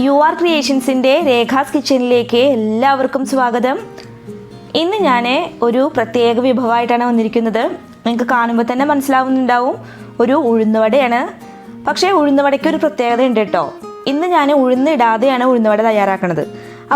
You are ക്രിയേഷൻസിൻ്റെ രേഖാസ് കിച്ചണിലേക്ക് എല്ലാവർക്കും സ്വാഗതം. ഇന്ന് ഞാൻ ഒരു പ്രത്യേക വിഭവമായിട്ടാണ് വന്നിരിക്കുന്നത്. നിങ്ങൾക്ക് കാണുമ്പോൾ തന്നെ മനസ്സിലാവുന്നുണ്ടാവും, ഒരു ഉഴുന്നുവടയാണ്. പക്ഷേ ഉഴുന്നുവടയ്ക്ക് ഒരു പ്രത്യേകത ഉണ്ട് കേട്ടോ. ഇന്ന് ഞാൻ ഉഴുന്നിടാതെയാണ് ഉഴുന്നുവട തയ്യാറാക്കുന്നത്.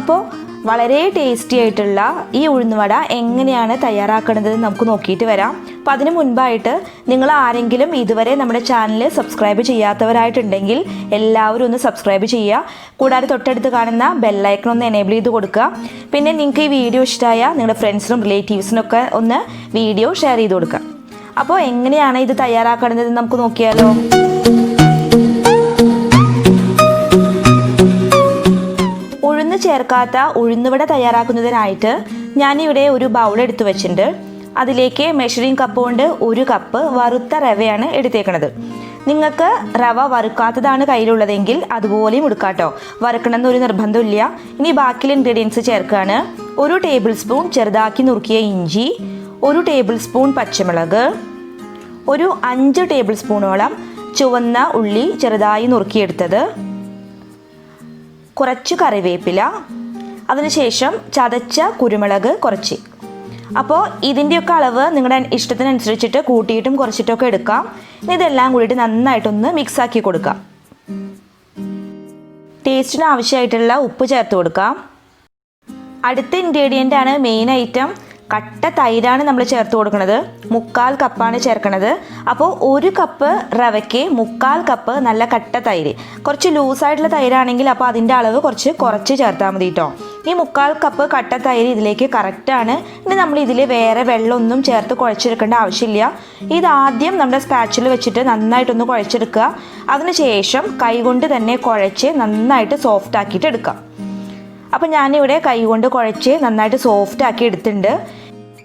അപ്പോൾ വളരെ ടേസ്റ്റി ആയിട്ടുള്ള ഈ ഉഴുന്നുവട എങ്ങനെയാണ് തയ്യാറാക്കുന്നത് നമുക്ക് നോക്കിയിട്ട് വരാം. അപ്പോൾ അതിന് മുൻപായിട്ട് നിങ്ങൾ ആരെങ്കിലും ഇതുവരെ നമ്മുടെ ചാനൽ സബ്സ്ക്രൈബ് ചെയ്യാത്തവരായിട്ടുണ്ടെങ്കിൽ എല്ലാവരും ഒന്ന് സബ്സ്ക്രൈബ് ചെയ്യുക. കൂടാതെ തൊട്ടടുത്ത് കാണുന്ന ബെല്ലൈക്കൺ ഒന്ന് എനേബിൾ ചെയ്ത് കൊടുക്കുക. പിന്നെ നിങ്ങൾക്ക് ഈ വീഡിയോ ഇഷ്ടമായ നിങ്ങളുടെ ഫ്രണ്ട്സിനും റിലേറ്റീവ്സിനൊക്കെ ഒന്ന് വീഡിയോ ഷെയർ ചെയ്ത് കൊടുക്കുക. അപ്പോൾ എങ്ങനെയാണ് ഇത് തയ്യാറാക്കുന്നത് നമുക്ക് നോക്കിയാലോ. ഉഴുന്ന് ചേർക്കാത്ത ഉഴുന്നുവട തയ്യാറാക്കുന്നതിനായിട്ട് ഞാനിവിടെ ഒരു ബൗൾ എടുത്തു വെച്ചിട്ടുണ്ട്. അതിലേക്ക് മെഷറിംഗ് കപ്പ് കൊണ്ട് 1 കപ്പ് വറുത്ത റവയാണ് എടുത്തേക്കണത്. നിങ്ങൾക്ക് റവ വറുക്കാത്തതാണ് കയ്യിലുള്ളതെങ്കിൽ അതുപോലെയും എടുക്കാട്ടോ, വറുക്കണമെന്നൊരു നിർബന്ധമില്ല. ഇനി ബാക്കിയുള്ള ഇൻഗ്രീഡിയൻസ് ചേർക്കുകയാണ്. 1 ടേബിൾ സ്പൂൺ ചെറുതാക്കി നുറുക്കിയ ഇഞ്ചി, 1 ടേബിൾ സ്പൂൺ പച്ചമുളക്, ഒരു 5 ടേബിൾ സ്പൂണോളം ചുവന്ന ഉള്ളി ചെറുതായി നുറുക്കിയെടുത്തത്, കുറച്ച് കറിവേപ്പില, അതിനുശേഷം ചതച്ച കുരുമുളക് കുറച്ച്. അപ്പോൾ ഇതിൻ്റെയൊക്കെ അളവ് നിങ്ങളുടെ ഇഷ്ടത്തിനനുസരിച്ചിട്ട് കൂട്ടിയിട്ടും കുറച്ചിട്ടൊക്കെ എടുക്കാം. ഇനി ഇതെല്ലാം കൂടിയിട്ട് നന്നായിട്ടൊന്ന് മിക്സാക്കി കൊടുക്കാം. ടേസ്റ്റിന് ആവശ്യമായിട്ടുള്ള ഉപ്പ് ചേർത്ത് കൊടുക്കാം. അടുത്ത ഇൻഗ്രീഡിയൻ്റ് ആണ് മെയിൻ ഐറ്റം. കട്ട തൈരാണ് നമ്മൾ ചേർത്ത് കൊടുക്കുന്നത്. 3/4 കപ്പാണ് ചേർക്കുന്നത്. അപ്പോൾ 1 കപ്പ് റവയ്ക്ക് 3/4 കപ്പ് നല്ല കട്ട തൈര്. കുറച്ച് ലൂസായിട്ടുള്ള തൈരാണെങ്കിൽ അപ്പോൾ അതിൻ്റെ അളവ് കുറച്ച് ചേർത്താൽ മതി കേട്ടോ. ഈ 3/4 കപ്പ് കട്ട തൈര് ഇതിലേക്ക് കറക്റ്റാണ്. ഇനി നമ്മൾ ഇതിൽ വേറെ വെള്ളമൊന്നും ചേർത്ത് കുഴച്ചെടുക്കേണ്ട ആവശ്യമില്ല. ഇതാദ്യം നമ്മുടെ സ്പാച്ചിൽ വെച്ചിട്ട് നന്നായിട്ടൊന്ന് കുഴച്ചെടുക്കുക. അതിനുശേഷം കൈകൊണ്ട് തന്നെ കുഴച്ച് നന്നായിട്ട് സോഫ്റ്റ് ആക്കിയിട്ട് എടുക്കാം. അപ്പോൾ ഞാനിവിടെ കൈകൊണ്ട് കുഴച്ച് നന്നായിട്ട് സോഫ്റ്റ് ആക്കി എടുത്തിട്ടുണ്ട്.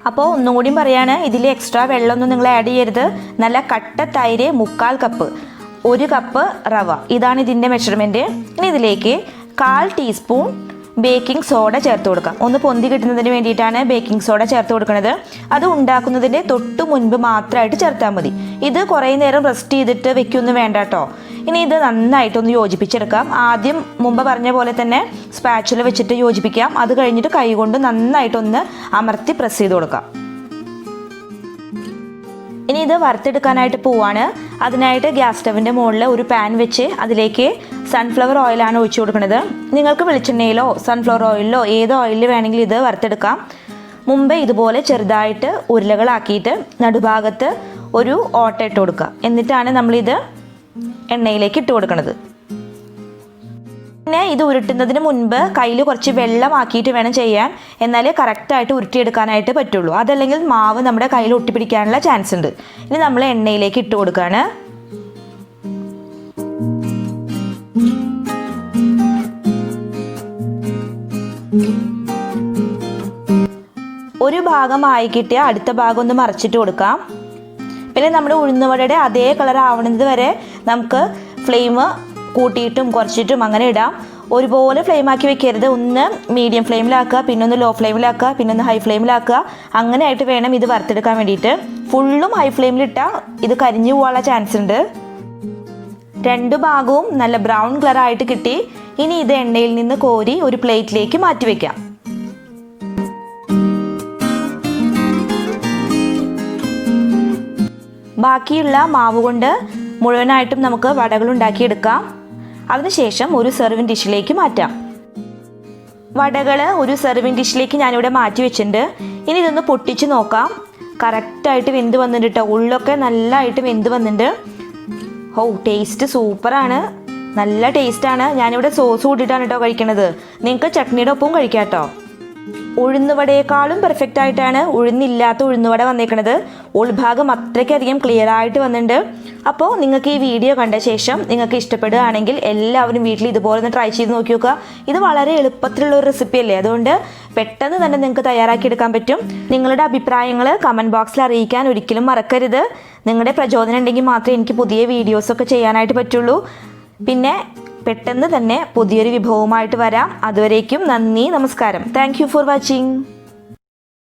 അപ്പോൾ ഒന്നുകൂടി പറയാണ്, ഇതിൽ എക്സ്ട്രാ വെള്ളമൊന്നും നിങ്ങൾ ആഡ് ചെയ്യരുത്. നല്ല കട്ട തൈര് 3/4 കപ്പ്, 1 കപ്പ് റവ, ഇതാണ് ഇതിൻ്റെ മെഷർമെൻറ്റ്. ഇനി ഇതിലേക്ക് 1/4 ടീസ്പൂൺ ബേക്കിംഗ് സോഡ ചേർത്ത് കൊടുക്കാം. ഒന്ന് പൊന്തി കിട്ടുന്നതിന് വേണ്ടിയിട്ടാണ് ബേക്കിംഗ് സോഡ ചേർത്ത് കൊടുക്കുന്നത്. അത് ഉണ്ടാക്കുന്നതിൻ്റെ തൊട്ട് മുൻപ് മാത്രമായിട്ട് ചേർത്താൽ മതി. ഇത് കുറേ നേരം റെസ്റ്റ് ചെയ്തിട്ട് വെക്കൊന്നും വേണ്ട കേട്ടോ. ഇനി ഇത് നന്നായിട്ടൊന്ന് യോജിപ്പിച്ചെടുക്കാം. ആദ്യം മുമ്പ് പറഞ്ഞ പോലെ തന്നെ സ്പാച്ചുല വെച്ചിട്ട് യോജിപ്പിക്കാം. അത് കഴിഞ്ഞിട്ട് കൈ കൊണ്ട് നന്നായിട്ടൊന്ന് അമർത്തി പ്രസ് ചെയ്ത് കൊടുക്കാം. ഇനി ഇത് വറുത്തെടുക്കാനായിട്ട് പോവാണ്. അതിനായിട്ട് ഗ്യാസ് സ്റ്റവിൻ്റെ മുകളിൽ ഒരു പാൻ വെച്ച് അതിലേക്ക് സൺഫ്ലവർ ഓയിലാണ് ഒഴിച്ചു കൊടുക്കുന്നത്. നിങ്ങൾക്ക് വെളിച്ചെണ്ണയിലോ സൺഫ്ലവർ ഓയിലിലോ ഏത് ഓയിലിൽ വേണമെങ്കിലും ഇത് വറുത്തെടുക്കാം. മുമ്പേ ഇതുപോലെ ചെറുതായിട്ട് ഉരുളകളാക്കിയിട്ട് നടുഭാഗത്ത് ഒരു ഓട്ട ഇട്ട് കൊടുക്കുക. എന്നിട്ടാണ് നമ്മളിത് എണ്ണയിലേക്ക് ഇട്ട് കൊടുക്കുന്നത്. പിന്നെ ഇത് ഉരുട്ടുന്നതിന് മുൻപ് കയ്യിൽ കുറച്ച് വെള്ളമാക്കിയിട്ട് വേണം ചെയ്യാൻ. എന്നാലേ കറക്റ്റായിട്ട് ഉരുട്ടിയെടുക്കാനായിട്ട് പറ്റുള്ളൂ. അതല്ലെങ്കിൽ മാവ് നമ്മുടെ കയ്യിൽ ഒട്ടിപ്പിടിക്കാനുള്ള ചാൻസ് ഉണ്ട്. ഇനി നമ്മൾ എണ്ണയിലേക്ക് ഇട്ട് കൊടുക്കുകയാണ്. ഒരു ഭാഗം ആയി കിട്ടിയ അടുത്ത ഭാഗം ഒന്ന് മറിച്ചിട്ട് കൊടുക്കാം. പിന്നെ നമ്മുടെ ഉഴുന്നുവടയുടെ അതേ കളർ ആവുന്നത് വരെ നമുക്ക് ഫ്ലെയിം കൂട്ടിയിട്ടും കുറച്ചിട്ടും അങ്ങനെ ഇടാം. ഒരുപോലെ ഫ്ലെയിമാക്കി വെക്കരുത്. ഒന്ന് മീഡിയം ഫ്ലെയിമിലാക്കുക, പിന്നെ ഒന്ന് ലോ ഫ്ലെയിമിലാക്കുക, പിന്നെ ഒന്ന് ഹൈ ഫ്ലെയിമിലാക്കുക. അങ്ങനെ ആയിട്ട് വേണം ഇത് വറുത്തെടുക്കാൻ വേണ്ടിയിട്ട്. ഫുള്ളും ഹൈ ഫ്ലെയിമിലിട്ടാൽ ഇത് കരിഞ്ഞു പോകാനുള്ള ചാൻസ് ഉണ്ട്. 2 ഭാഗവും നല്ല ബ്രൗൺ കളറായിട്ട് കിട്ടി. ഇനി ഇത് എണ്ണയിൽ നിന്ന് കോരി ഒരു പ്ലേറ്റിലേക്ക് മാറ്റി വയ്ക്കാം. ബാക്കിയുള്ള മാവ് കൊണ്ട് മുഴുവനായിട്ടും നമുക്ക് വടകൾ ഉണ്ടാക്കിയെടുക്കാം. അതിനുശേഷം ഒരു സെർവിങ് ഡിഷിലേക്ക് മാറ്റാം. വടകൾ ഒരു സെർവിങ് ഡിഷിലേക്ക് ഞാനിവിടെ മാറ്റി വെച്ചിട്ടുണ്ട്. ഇനി ഇതൊന്ന് പൊട്ടിച്ച് നോക്കാം. കറക്റ്റായിട്ട് വെന്ത് വന്നിട്ടുണ്ട് കേട്ടോ. ഉള്ളൊക്കെ നല്ലതായിട്ട് വെന്ത് വന്നിട്ടുണ്ട്. ടേസ്റ്റ് സൂപ്പറാണ്, നല്ല ടേസ്റ്റാണ്. ഞാനിവിടെ സോസ് കൂട്ടിയിട്ടാണ് കേട്ടോ കഴിക്കണത്. നിങ്ങൾക്ക് ചട്നിയുടെ ഒപ്പവും കഴിക്കാം കേട്ടോ. ഉഴുന്നുവടയേക്കാളും പെർഫെക്റ്റ് ആയിട്ടാണ് ഉഴുന്നില്ലാത്ത ഉഴുന്നുവട വന്നേക്കണത്. ഉൾഭാഗം അത്രയ്ക്കധികം ക്ലിയർ ആയിട്ട് വന്നിട്ടുണ്ട്. അപ്പോൾ നിങ്ങൾക്ക് ഈ വീഡിയോ കണ്ട ശേഷം നിങ്ങൾക്ക് ഇഷ്ടപ്പെടുകയാണെങ്കിൽ എല്ലാവരും വീട്ടിൽ ഇതുപോലെ ഒന്ന് ട്രൈ ചെയ്ത് നോക്കി നോക്കുക. ഇത് വളരെ എളുപ്പത്തിലുള്ള ഒരു റെസിപ്പി അല്ലേ, അതുകൊണ്ട് പെട്ടെന്ന് തന്നെ നിങ്ങൾക്ക് തയ്യാറാക്കിയെടുക്കാൻ പറ്റും. നിങ്ങളുടെ അഭിപ്രായങ്ങൾ കമൻറ്റ് ബോക്സിൽ അറിയിക്കാൻ ഒരിക്കലും മറക്കരുത്. നിങ്ങളുടെ പ്രചോദനം ഉണ്ടെങ്കിൽ മാത്രമേ എനിക്ക് പുതിയ വീഡിയോസൊക്കെ ചെയ്യാനായിട്ട് പറ്റുള്ളൂ. പിന്നെ പെട്ടെന്ന് തന്നെ പുതിയൊരു വിഭവവുമായിട്ട് വരാം. അതുവരേക്കും നന്ദി, നമസ്കാരം. Thank you for watching.